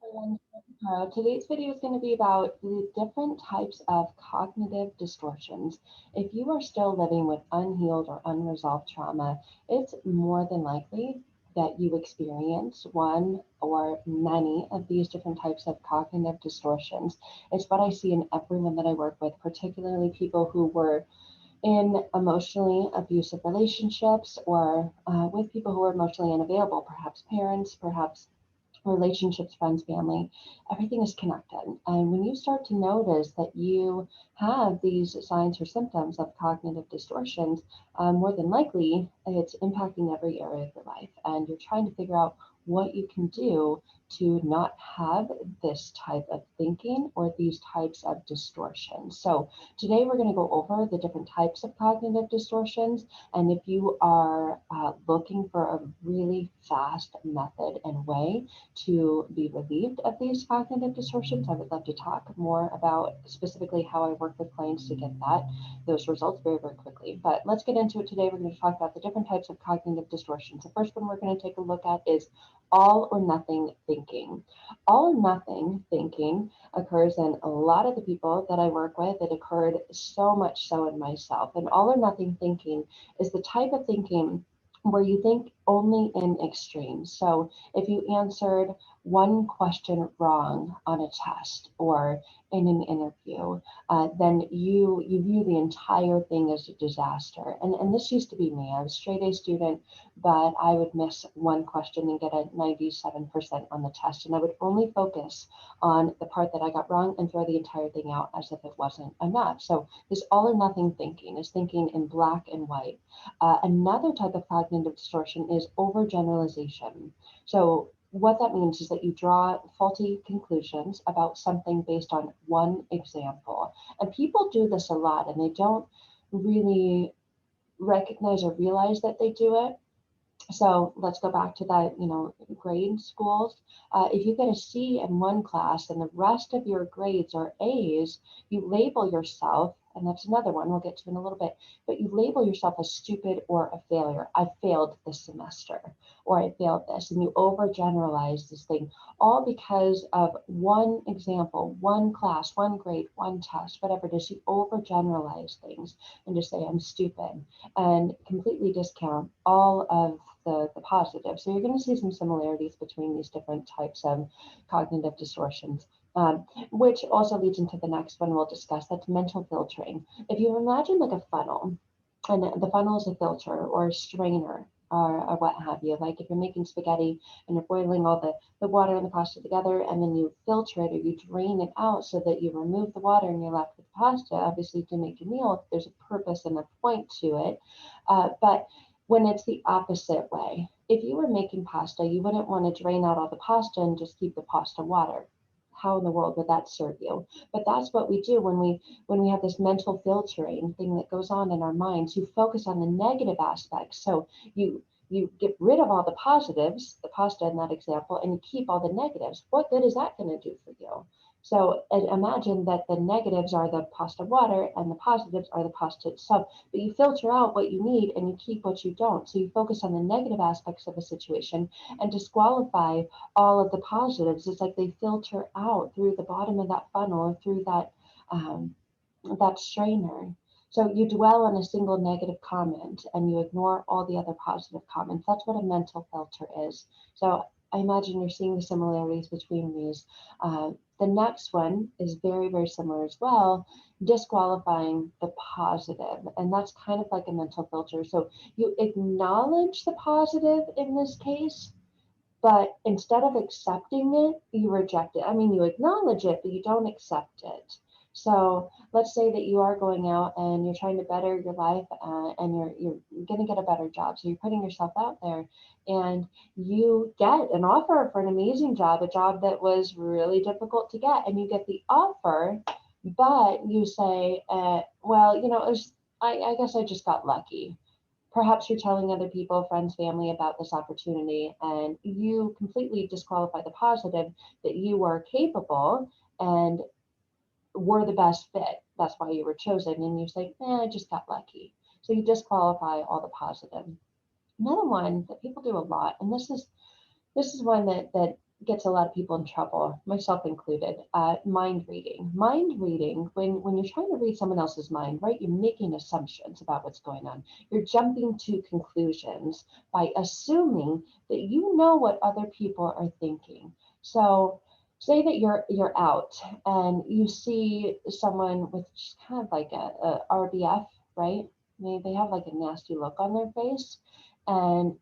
everyone. Today's video is going to be about the different types of cognitive distortions. If you are still living with unhealed or unresolved trauma, it's more than likely that you experience one or many of these different types of cognitive distortions. It's what I see in everyone that I work with, particularly people who were in emotionally abusive relationships or with people who are emotionally unavailable, perhaps parents, perhaps relationships, friends, family, everything is connected. And when you start to notice that you have these signs or symptoms of cognitive distortions, more than likely it's impacting every area of your life. And you're trying to figure out what you can do to not have this type of thinking or these types of distortions. So today we're going to go over the different types of cognitive distortions. And if you are looking for a really fast method and way to be relieved of these cognitive distortions, I would love to talk more about specifically how I work with clients to get those results very, very quickly. But let's get into it today. We're going to talk about the different types of cognitive distortions. The first one we're going to take a look at is all or nothing thinking. All or nothing thinking occurs in a lot of the people that I work with. It occurred so much so in myself. And all or nothing thinking is the type of thinking where you think only in extremes. So if you answered one question wrong on a test or in an interview, then you view the entire thing as a disaster. And this used to be me. I was a straight A student, but I would miss one question and get a 97% on the test. And I would only focus on the part that I got wrong and throw the entire thing out as if it wasn't enough. So this all or nothing thinking is thinking in black and white. Another type of cognitive distortion is overgeneralization. So what that means is that you draw faulty conclusions about something based on one example. And people do this a lot and they don't really recognize or realize that they do it. So let's go back to that, grade schools. If you get a C in one class and the rest of your grades are A's, you label yourself, and that's another one we'll get to in a little bit, but you label yourself a stupid or a failure. I failed this semester, or I failed this, and you overgeneralize this thing, all because of one example, one class, one grade, one test, whatever it is. You overgeneralize things and just say, I'm stupid, and completely discount all of the positive. So you're going to see some similarities between these different types of cognitive distortions, which also leads into the next one we'll discuss. That's mental filtering. If you imagine like a funnel, and the funnel is a filter or a strainer or what have you, like if you're making spaghetti and you're boiling all the water and the pasta together, and then you filter it or you drain it out so that you remove the water and you're left with pasta, obviously to make your meal, there's a purpose and a point to it. But when it's the opposite way, if you were making pasta, you wouldn't want to drain out all the pasta and just keep the pasta water. How in the world would that serve you? But that's what we do when we have this mental filtering thing that goes on in our minds. You focus on the negative aspects. So you get rid of all the positives, the pasta in that example, and you keep all the negatives. What good is that going to do for you? So imagine that the negatives are the pasta water and the positives are the pasta itself, but you filter out what you need and you keep what you don't. So you focus on the negative aspects of a situation and disqualify all of the positives. It's like they filter out through the bottom of that funnel or through that strainer. So you dwell on a single negative comment and you ignore all the other positive comments. That's what a mental filter is. So I imagine you're seeing the similarities between these. The next one is very, very similar as well, disqualifying the positive. And that's kind of like a mental filter. So you acknowledge the positive in this case, but instead of accepting it, you reject it. I mean, you acknowledge it, but you don't accept it. So let's say that you are going out and you're trying to better your life, and you're going to get a better job. So you're putting yourself out there, and you get an offer for an amazing job, a job that was really difficult to get, and you get the offer, but you say, well, I guess I just got lucky. Perhaps you're telling other people, friends, family about this opportunity, and you completely disqualify the positive that you are capable and were the best fit. That's why you were chosen. And you say, I just got lucky. So you disqualify all the positive. Another one that people do a lot, and this is one that gets a lot of people in trouble, myself included. Mind reading. Mind reading, when you're trying to read someone else's mind, right, you're making assumptions about what's going on. You're jumping to conclusions by assuming that you know what other people are thinking. So say that you're out and you see someone with just kind of like a RBF, right? They have like a nasty look on their face, and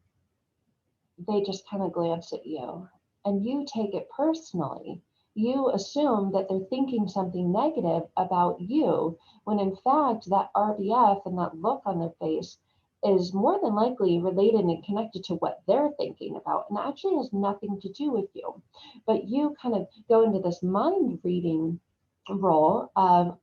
they just kind of glance at you and you take it personally. You assume that they're thinking something negative about you, when in fact, that RBF and that look on their face is more than likely related and connected to what they're thinking about and actually has nothing to do with you. But you kind of go into this mind reading role of,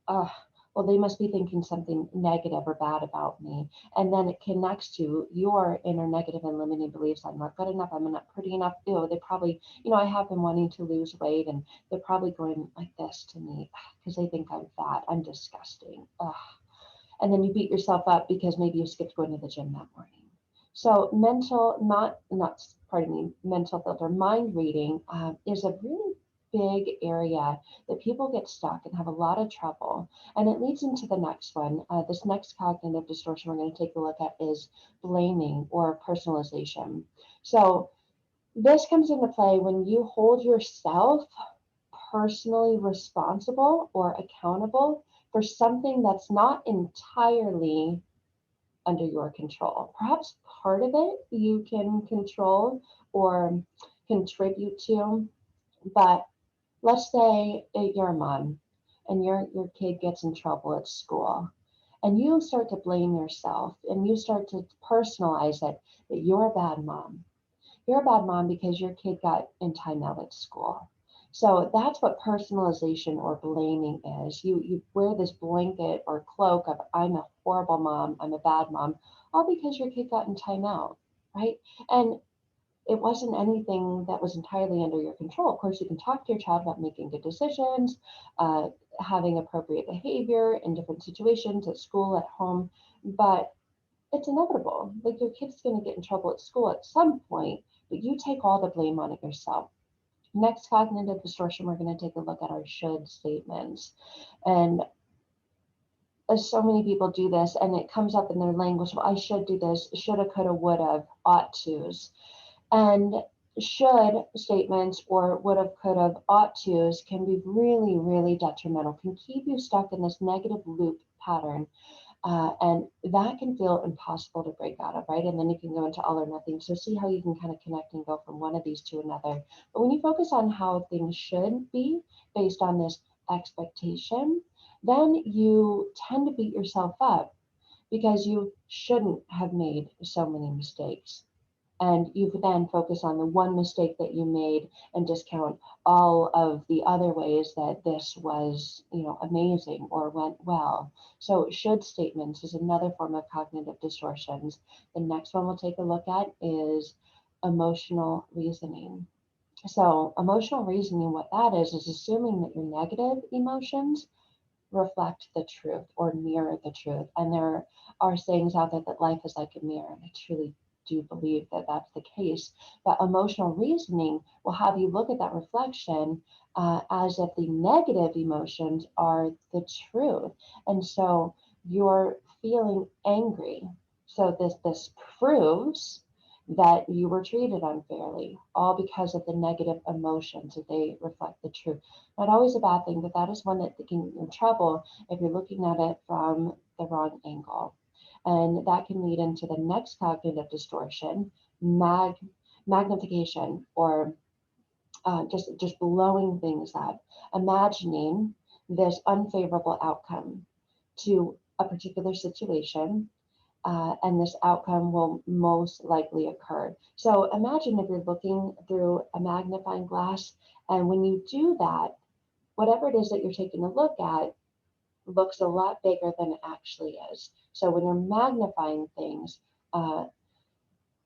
well, they must be thinking something negative or bad about me. And then it connects to your inner negative and limiting beliefs. I'm not good enough. I'm not pretty enough. Ew, they probably, I have been wanting to lose weight and they're probably going like this to me because they think I'm fat. I'm disgusting. Ugh. And then you beat yourself up because maybe you skipped going to the gym that morning. So mental, not pardon me, mental filter, mind reading is a really big area that people get stuck and have a lot of trouble. And it leads into the next one. This next cognitive distortion we're going to take a look at is blaming or personalization. So this comes into play when you hold yourself personally responsible or accountable for something that's not entirely under your control. Perhaps part of it you can control or contribute to, but let's say you're a mom and your kid gets in trouble at school and you start to blame yourself and you start to personalize it that you're a bad mom. You're a bad mom because your kid got in timeout at school. So that's what personalization or blaming is. You wear this blanket or cloak of I'm a horrible mom, I'm a bad mom, all because your kid got in timeout, right? And it wasn't anything that was entirely under your control. Of course, you can talk to your child about making good decisions, uh, having appropriate behavior in different situations at school, at home, but it's inevitable. Like your kid's going to get in trouble at school at some point, but you take all the blame on it yourself. Next cognitive distortion, we're going to take a look at our should statements. And as so many people do this, and it comes up in their language, well, I should do this, shoulda, coulda, woulda, ought tos. And should statements or would have, could have, ought tos can be really, really detrimental, can keep you stuck in this negative loop pattern. And that can feel impossible to break out of, right? And then you can go into all or nothing. So see how you can kind of connect and go from one of these to another. But when you focus on how things should be based on this expectation, then you tend to beat yourself up because you shouldn't have made so many mistakes. And you then focus on the one mistake that you made and discount all of the other ways that this was, amazing or went well. So should statements is another form of cognitive distortions. The next one we'll take a look at is emotional reasoning. So emotional reasoning, what that is assuming that your negative emotions reflect the truth or mirror the truth. And there are sayings out there that life is like a mirror. And I truly do believe that that's the case. But emotional reasoning will have you look at that reflection as if the negative emotions are the truth. And so you're feeling angry. So this proves that you were treated unfairly, all because of the negative emotions that they reflect the truth. Not always a bad thing, but that is one that can get you in trouble if you're looking at it from the wrong angle. And that can lead into the next cognitive distortion, magnification, or just blowing things up, imagining this unfavorable outcome to a particular situation, and this outcome will most likely occur. So imagine if you're looking through a magnifying glass, and when you do that, whatever it is that you're taking a look at looks a lot bigger than it actually is. So when you're magnifying things,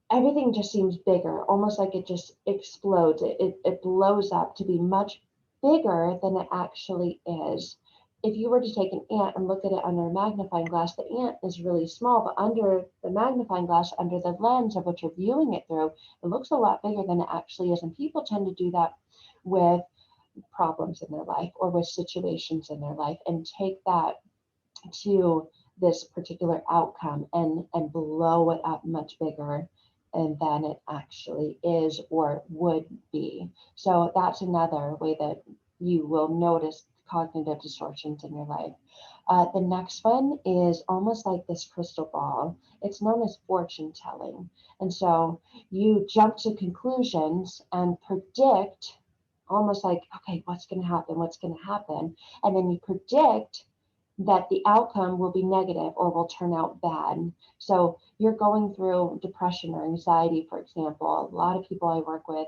everything just seems bigger, almost like it just explodes. It blows up to be much bigger than it actually is. if you were to take an ant and look at it under a magnifying glass, the ant is really small, but under the magnifying glass, under the lens of what you're viewing it through, it looks a lot bigger than it actually is. And people tend to do that with problems in their life or with situations in their life and take that to this particular outcome and blow it up much bigger and than it actually is or would be. So that's another way that you will notice cognitive distortions in your life. The next one is almost like this crystal ball. It's known as fortune telling. And so you jump to conclusions and predict almost like, okay, what's going to happen? What's going to happen? And then you predict that the outcome will be negative or will turn out bad. So you're going through depression or anxiety, for example. A lot of people I work with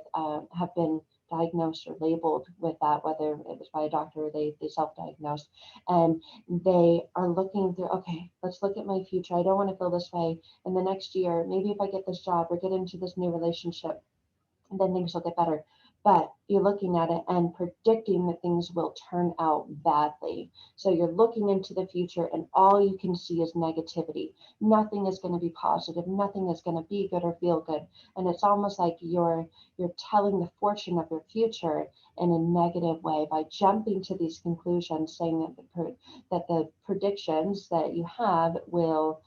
have been diagnosed or labeled with that, whether it was by a doctor or they self-diagnosed. And they are looking through, okay, let's look at my future. I don't want to feel this way. In the next year, maybe if I get this job or get into this new relationship, then things will get better. But you're looking at it and predicting that things will turn out badly. So you're looking into the future and all you can see is negativity. Nothing is going to be positive. Nothing is going to be good or feel good. And it's almost like you're telling the fortune of your future in a negative way by jumping to these conclusions, saying that the predictions that you have will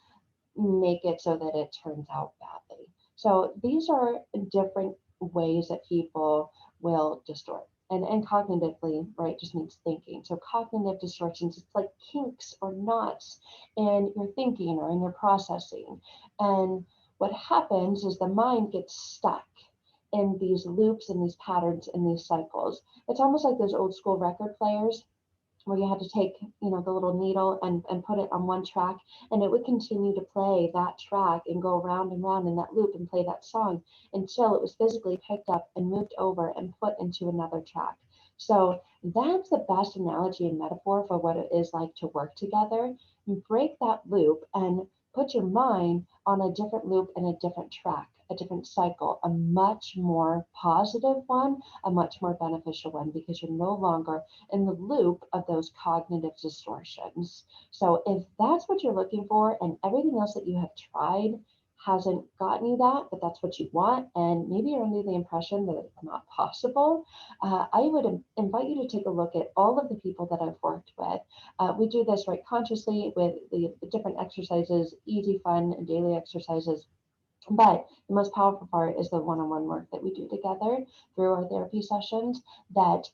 make it so that it turns out badly. So these are different ways that people will distort. And cognitively, right, just means thinking. So cognitive distortions, it's like kinks or knots in your thinking or in your processing. And what happens is the mind gets stuck in these loops and these patterns and these cycles. It's almost like those old school record players where you had to take, the little needle and put it on one track, and it would continue to play that track and go round and round in that loop and play that song until it was physically picked up and moved over and put into another track. So that's the best analogy and metaphor for what it is like to work together. You break that loop and put your mind on a different loop and a different track, a different cycle, a much more positive one, a much more beneficial one, because you're no longer in the loop of those cognitive distortions. So if that's what you're looking for and everything else that you have tried hasn't gotten you that, but that's what you want, and maybe you're under the impression that it's not possible, I would invite you to take a look at all of the people that I've worked with. We do this right consciously with the different exercises, easy, fun, and daily exercises. But the most powerful part is the one-on-one work that we do together through our therapy sessions that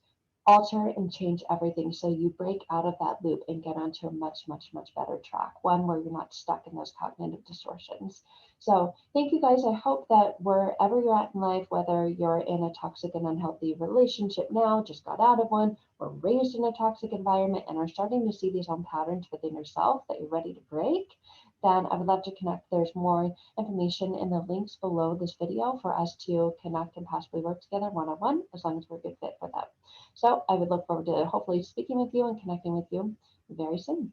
alter and change everything. So you break out of that loop and get onto a much, much, much better track, one where you're not stuck in those cognitive distortions. So thank you guys. I hope that wherever you're at in life, whether you're in a toxic and unhealthy relationship now, just got out of one, or raised in a toxic environment and are starting to see these own patterns within yourself that you're ready to break, then I would love to connect. There's more information in the links below this video for us to connect and possibly work together one-on-one, as long as we're a good fit for that. So I would look forward to hopefully speaking with you and connecting with you very soon.